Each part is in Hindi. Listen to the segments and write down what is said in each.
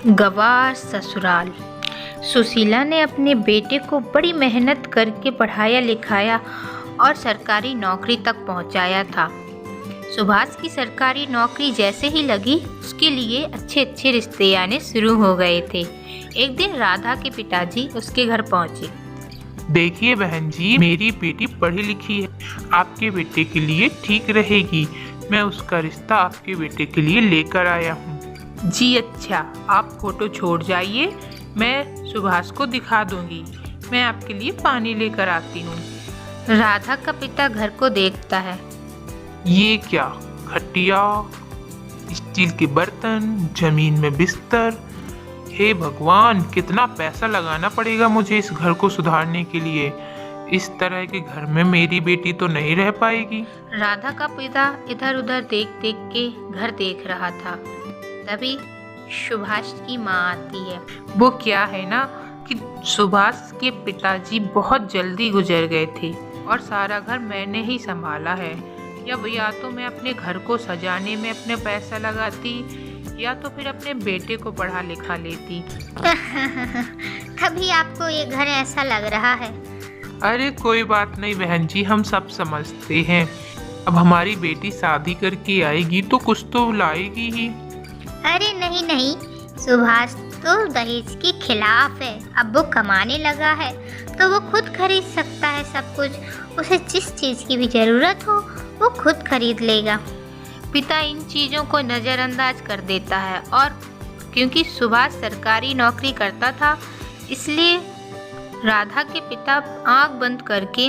गवार ससुराल। सुशीला ने अपने बेटे को बड़ी मेहनत करके पढ़ाया लिखाया और सरकारी नौकरी तक पहुंचाया था। सुभाष की सरकारी नौकरी जैसे ही लगी उसके लिए अच्छे अच्छे रिश्ते आने शुरू हो गए थे। एक दिन राधा के पिताजी उसके घर पहुंचे। देखिए बहन जी, मेरी बेटी पढ़ी लिखी है, आपके बेटे के लिए ठीक रहेगी। मैं उसका रिश्ता आपके बेटे के लिए लेकर आया हूँ। जी अच्छा, आप फोटो छोड़ जाइए, मैं सुभाष को दिखा दूंगी। मैं आपके लिए पानी लेकर आती हूँ। राधा का पिता घर को देखता है। ये क्या, खटिया, स्टील के बर्तन, जमीन में बिस्तर। हे भगवान, कितना पैसा लगाना पड़ेगा मुझे इस घर को सुधारने के लिए। इस तरह के घर में मेरी बेटी तो नहीं रह पाएगी। राधा का पिता इधर उधर देख देख के घर देख रहा था। तभी सुभाष की माँ आती है। वो क्या है ना कि सुभाष के पिताजी बहुत जल्दी गुजर गए थे और सारा घर मैंने ही संभाला है। या तो मैं अपने घर को सजाने में अपने पैसा लगाती या तो फिर अपने बेटे को पढ़ा लिखा लेती। तभी आपको ये घर ऐसा लग रहा है। अरे कोई बात नहीं बहन जी, हम सब समझते हैं। अब हमारी बेटी शादी करके आएगी तो कुछ तो लाएगी ही। अरे नहीं नहीं, सुभाष तो दहेज के खिलाफ है। अब वो कमाने लगा है तो वो खुद खरीद सकता है सब कुछ। उसे जिस चीज़ की भी ज़रूरत हो वो खुद खरीद लेगा। पिता इन चीज़ों को नज़रअंदाज कर देता है और क्योंकि सुभाष सरकारी नौकरी करता था इसलिए राधा के पिता आंख बंद करके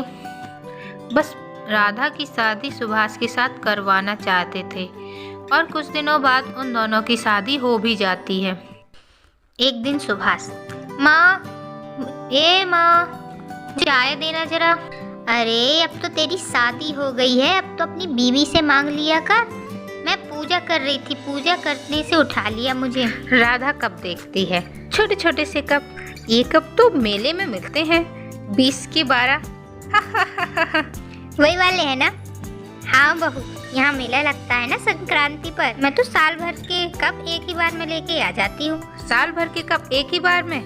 बस राधा की शादी सुभाष के साथ करवाना चाहते थे और कुछ दिनों बाद उन दोनों की शादी हो भी जाती है। एक दिन सुभाष, माँ, चाय देना जरा। अरे अब तो तेरी शादी हो गई है, अब तो अपनी बीवी से मांग लिया कर। मैं पूजा कर रही थी, पूजा करने से उठा लिया मुझे। राधा कप देखती है, छोटे छोटे से कप। ये कप तो मेले में मिलते हैं, 20 के 12। वही वाले है ना? हाँ बहू, यहाँ मेला लगता है ना संक्रांति पर। मैं तो साल भर के कप एक ही बार में लेके आ जाती हूँ। साल भर के कप एक ही बार में?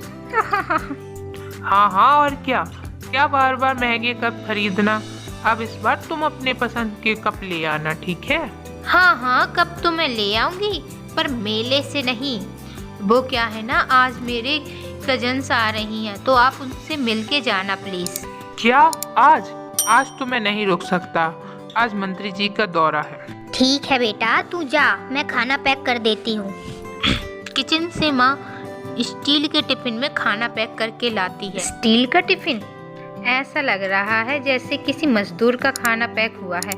हाँ हाँ, और क्या बार बार महंगे कप खरीदना। अब इस बार तुम अपने पसंद के कप ले आना, ठीक है? हाँ, कप तो मैं ले आऊंगी पर मेले से नहीं। वो क्या है ना, आज मेरे कजन्स आ रही हैं तो आप उनसे मिलके जाना प्लीज। क्या आज तो मैं नहीं रुक सकता, आज मंत्री जी का दौरा है। ठीक है बेटा, तू जा, मैं खाना पैक कर देती हूँ। किचन से माँ स्टील के टिफिन में खाना पैक करके लाती है। स्टील का टिफिन? ऐसा लग रहा है जैसे किसी मजदूर का खाना पैक हुआ है।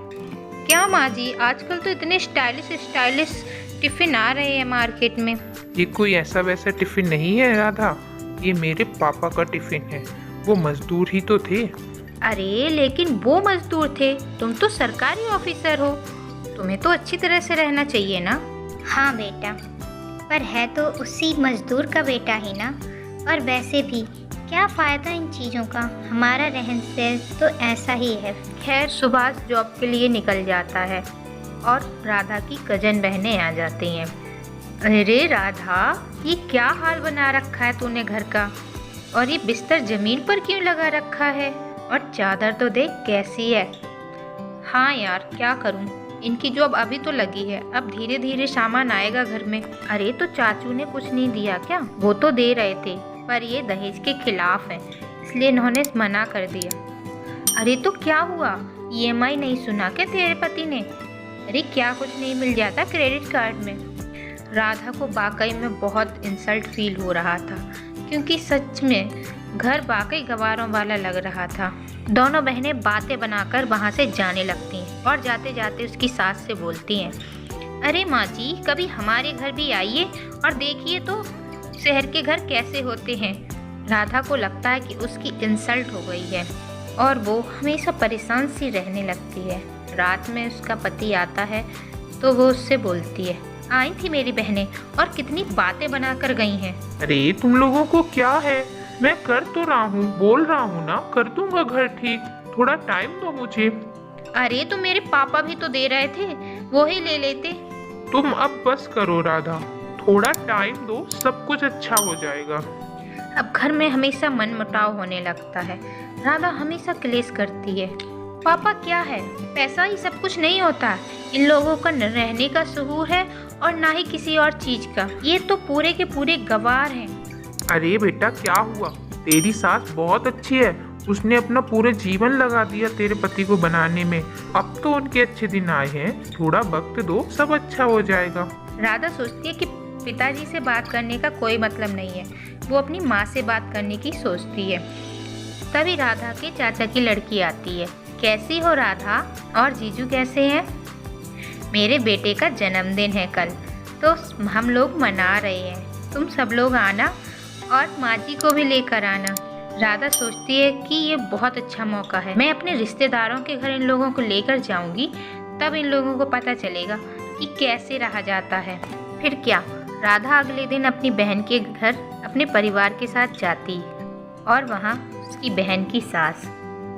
क्या माँ जी, आजकल तो इतने स्टाइलिश टिफिन आ रहे हैं मार्केट में। ये कोई ऐसा वैसा टिफिन नहीं है राधा, ये मेरे पापा का टिफिन है। वो मजदूर ही तो थे। अरे लेकिन वो मजदूर थे, तुम तो सरकारी ऑफिसर हो, तुम्हें तो अच्छी तरह से रहना चाहिए ना। हाँ बेटा, पर है तो उसी मजदूर का बेटा ही ना। और वैसे भी क्या फ़ायदा इन चीज़ों का, हमारा रहन सहन तो ऐसा ही है। खैर, सुभाष जॉब के लिए निकल जाता है और राधा की कजन बहनें आ जाती हैं। अरे राधा, ये क्या हाल बना रखा है तूने घर का, और ये बिस्तर जमीन पर क्यों लगा रखा है, और चादर तो देख कैसी है। हाँ यार, क्या करूँ, इनकी जॉब अभी तो लगी है, अब धीरे धीरे सामान आएगा घर में। अरे तो चाचू ने कुछ नहीं दिया क्या? वो तो दे रहे थे पर ये दहेज के खिलाफ है इसलिए इन्होंने मना कर दिया। अरे तो क्या हुआ, EMI नहीं सुना क्या तेरे पति ने? अरे क्या कुछ नहीं मिल जाता क्रेडिट कार्ड में? राधा को वाकई में बहुत इंसल्ट फील हो रहा था क्योंकि सच में घर वाकई गवारों वाला लग रहा था। दोनों बहनें बातें बनाकर वहाँ से जाने लगती हैं और जाते जाते उसकी सास से बोलती हैं, अरे माँ जी, कभी हमारे घर भी आइए और देखिए तो शहर के घर कैसे होते हैं। राधा को लगता है कि उसकी इंसल्ट हो गई है और वो हमेशा परेशान सी रहने लगती है। रात में उसका पति आता है तो वो उससे बोलती है, आई थी मेरी बहनें और कितनी बातें बनाकर गई हैं। अरे तुम लोगों को क्या है, मैं कर तो रहा हूँ, बोल रहा हूँ ना, कर दूंगा घर ठीक, थोड़ा टाइम दो मुझे। अरे तो मेरे पापा भी तो दे रहे थे, वो ही ले लेते। तुम अब बस करो राधा, थोड़ा टाइम दो, सब कुछ अच्छा हो जाएगा। अब घर में हमेशा मनमुटाव होने लगता है। राधा हमेशा क्लेश करती है। पापा क्या है, पैसा ही सब कुछ नहीं होता। इन लोगों का न रहने का शऊर है और ना ही किसी और चीज का। ये तो पूरे के पूरे गवार हैं। अरे बेटा क्या हुआ, तेरी सास बहुत अच्छी है, उसने अपना पूरे जीवन लगा दिया तेरे पति को बनाने में। अब तो उनके अच्छे दिन आए हैं, थोड़ा वक्त दो, सब अच्छा हो जाएगा। राधा सोचती है कि पिताजी से बात करने का कोई मतलब नहीं है, वो अपनी माँ से बात करने की सोचती है। तभी राधा के चाचा की लड़की आती है। कैसी हो राधा, और जीजू कैसे हैं? मेरे बेटे का जन्मदिन है कल, तो हम लोग मना रहे हैं। तुम सब लोग आना और माँ जी को भी लेकर आना। राधा सोचती है कि ये बहुत अच्छा मौका है। मैं अपने रिश्तेदारों के घर इन लोगों को लेकर जाऊंगी, तब इन लोगों को पता चलेगा कि कैसे रहा जाता है। फिर क्या, राधा अगले दिन अपनी बहन के घर अपने परिवार के साथ जाती और वहाँ उसकी बहन की सास,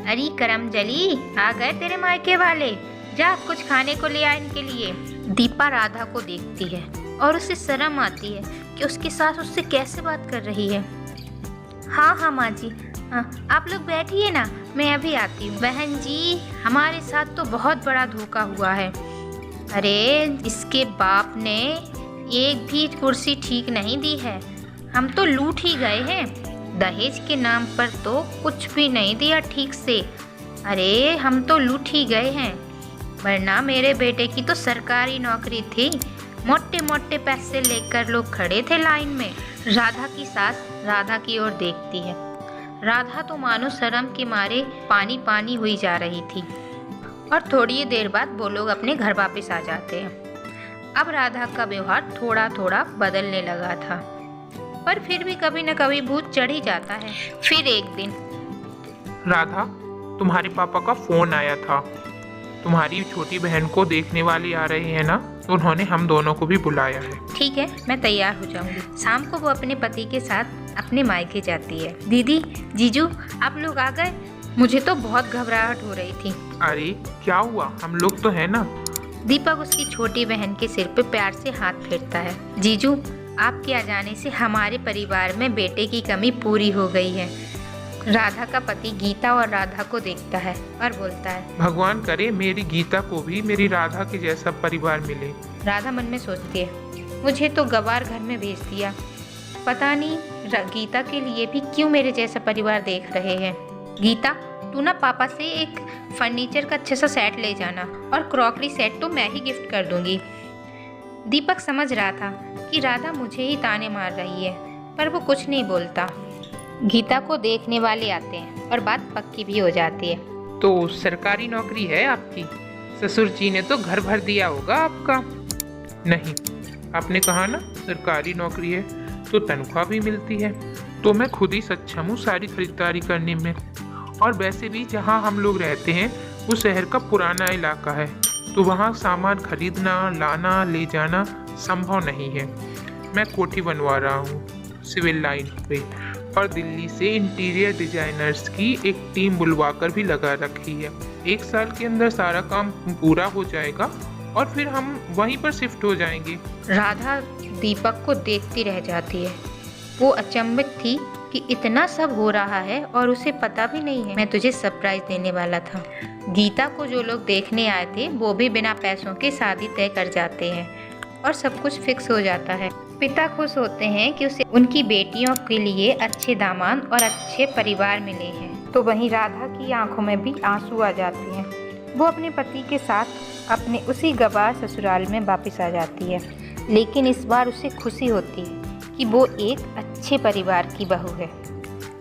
अरे करमजली, आ गए तेरे मायके वाले, जा कुछ खाने को ले आ इनके लिए। दीपा राधा को देखती है और उसे शर्म आती है कि उसकी सास उससे कैसे बात कर रही है। हाँ माँ जी, हाँ आप लोग बैठिए ना, मैं अभी आती हूँ। बहन जी, हमारे साथ तो बहुत बड़ा धोखा हुआ है। अरे इसके बाप ने एक भी कुर्सी ठीक नहीं दी है, हम तो लूट ही गए हैं। दहेज के नाम पर तो कुछ भी नहीं दिया ठीक से। अरे हम तो लूट ही गए हैं, वरना मेरे बेटे की तो सरकारी नौकरी थी। मोटे मोटे पैसे लेकर लोग खड़े थे लाइन में। राधा की सास राधा की ओर देखती है। राधा तो मानो शर्म के मारे पानी पानी हुई जा रही थी। और थोड़ी देर बाद वो लोग अपने घर वापस आ जाते हैं। अब राधा का व्यवहार थोड़ा थोड़ा बदलने लगा था, पर फिर भी कभी न कभी भूत चढ़ ही जाता है। फिर एक दिन, राधा, तुम्हारे पापा का फोन आया था, तुम्हारी छोटी बहन को देखने वाले आ रहे हैं ना, तो उन्होंने हम दोनों को भी बुलाया है। ठीक है, मैं तैयार हो जाऊंगी। शाम को वो अपने पति के साथ अपने मायके जाती है। दीदी, जीजू, आप लोग आ गए? मुझे तो बहुत घबराहट हो रही थी। अरे क्या हुआ, हम लोग तो है ना। दीपक उसकी छोटी बहन के सिर पे प्यार से हाथ फेरता है। जीजू, आपके आ जाने से हमारे परिवार में बेटे की कमी पूरी हो गई है। राधा का पति गीता और राधा को देखता है और बोलता है, भगवान करे मेरी गीता को भी मेरी राधा के जैसा परिवार मिले। राधा मन में सोचती है, मुझे तो गवार घर में भेज दिया, पता नहीं गीता के लिए भी क्यों मेरे जैसा परिवार देख रहे हैं। गीता, तू ना पापा से एक फर्नीचर का अच्छा सा सेट ले जाना, और क्रॉकरी सेट तो मैं ही गिफ्ट कर दूंगी। दीपक समझ रहा था कि राधा मुझे ही ताने मार रही है, पर वो कुछ नहीं बोलता। गीता को देखने वाले आते हैं और बात पक्की भी हो जाती है। तो सरकारी नौकरी है आपकी? ससुर जी ने तो घर भर दिया होगा आपका। नहीं, आपने कहा ना सरकारी नौकरी है तो तनख्वाह भी मिलती है, तो मैं खुद ही सक्षम हूँ सारी खरीदारी करने में। और वैसे भी जहाँ हम लोग रहते हैं वो शहर का पुराना इलाका है, तो वहाँ सामान खरीदना, लाना, ले जाना संभव नहीं है। मैं कोठी बनवा रहा हूँ सिविल लाइन पे, और दिल्ली से इंटीरियर डिजाइनर्स की एक टीम बुलवाकर भी लगा रखी है। 1 साल के अंदर सारा काम पूरा हो जाएगा और फिर हम वहीं पर शिफ्ट हो जाएंगे। राधा दीपक को देखती रह जाती है। वो अचंभित थी कि इतना सब हो रहा है और उसे पता भी नहीं है। मैं तुझे सरप्राइज देने वाला था। गीता को जो लोग देखने आए थे वो भी बिना पैसों के शादी तय कर जाते हैं और सब कुछ फिक्स हो जाता है। पिता खुश होते हैं कि उसे उनकी बेटियों के लिए अच्छे दामाद और अच्छे परिवार मिले हैं। तो वहीं राधा की आंखों में भी आंसू आ जाते हैं। वो अपने पति के साथ अपने उसी गवार ससुराल में वापस आ जाती है, लेकिन इस बार उसे खुशी होती है कि वो एक अच्छे परिवार की बहू है।